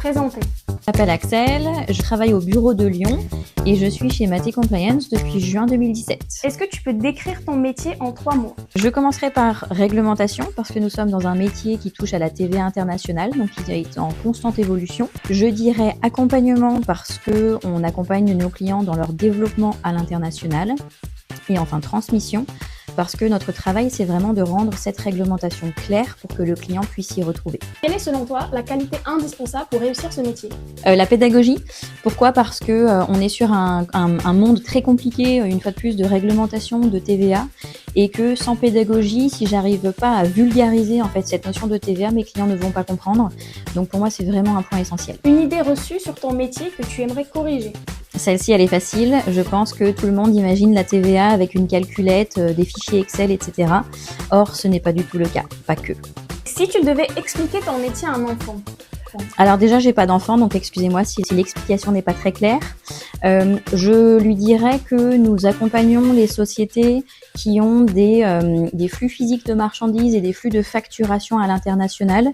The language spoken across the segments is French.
présenter. Je m'appelle Axel, je travaille au bureau de Lyon et je suis chez Maté Compliance depuis juin 2017. Est-ce que tu peux décrire ton métier en 3 mots? Je commencerai par réglementation parce que nous sommes dans un métier qui touche à la TVA internationale, donc qui est en constante évolution. Je dirais accompagnement parce qu'on accompagne nos clients dans leur développement à l'international. Et enfin transmission parce que notre travail, c'est vraiment de rendre cette réglementation claire pour que le client puisse s'y retrouver. Quelle est selon toi la qualité indispensable pour réussir ce métier? La pédagogie. Pourquoi? Parce que on est sur un monde très compliqué, une fois de plus, de réglementation, de TVA, et que sans pédagogie, si j'arrive pas à vulgariser en fait cette notion de TVA, mes clients ne vont pas comprendre. Donc pour moi, c'est vraiment un point essentiel. Une idée reçue sur ton métier que tu aimerais corriger? Celle-ci, elle est facile. Je pense que tout le monde imagine la TVA avec une calculette, des fichiers Excel, etc. Or, ce n'est pas du tout le cas. Pas que. Si tu devais expliquer ton métier à un enfant? Alors déjà, j'ai pas d'enfant, donc excusez-moi si l'explication n'est pas très claire. Je lui dirais que nous accompagnons les sociétés qui ont des flux physiques de marchandises et des flux de facturation à l'international.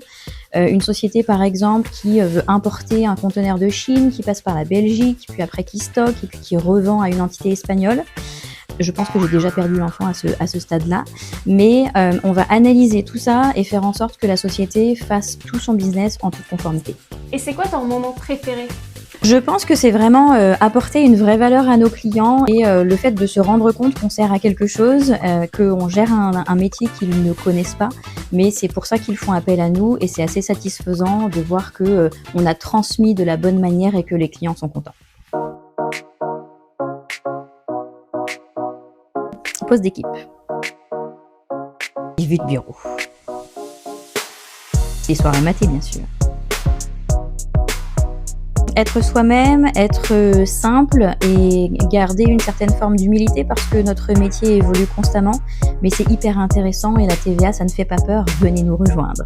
Une société, par exemple, qui veut importer un conteneur de Chine, qui passe par la Belgique, puis après qui stocke et puis qui revend à une entité espagnole. Je pense que j'ai déjà perdu l'enfant à ce stade-là, mais on va analyser tout ça et faire en sorte que la société fasse tout son business en toute conformité. Et c'est quoi ton moment préféré? Je pense que c'est vraiment apporter une vraie valeur à nos clients et le fait de se rendre compte qu'on sert à quelque chose, qu'on gère un métier qu'ils ne connaissent pas, mais c'est pour ça qu'ils font appel à nous et c'est assez satisfaisant de voir que on a transmis de la bonne manière et que les clients sont contents. Pause d'équipe. J'ai vu de bureau. Les soirées matées, bien sûr. Être soi-même, être simple et garder une certaine forme d'humilité parce que notre métier évolue constamment, mais c'est hyper intéressant et la TVA, ça ne fait pas peur. Venez nous rejoindre.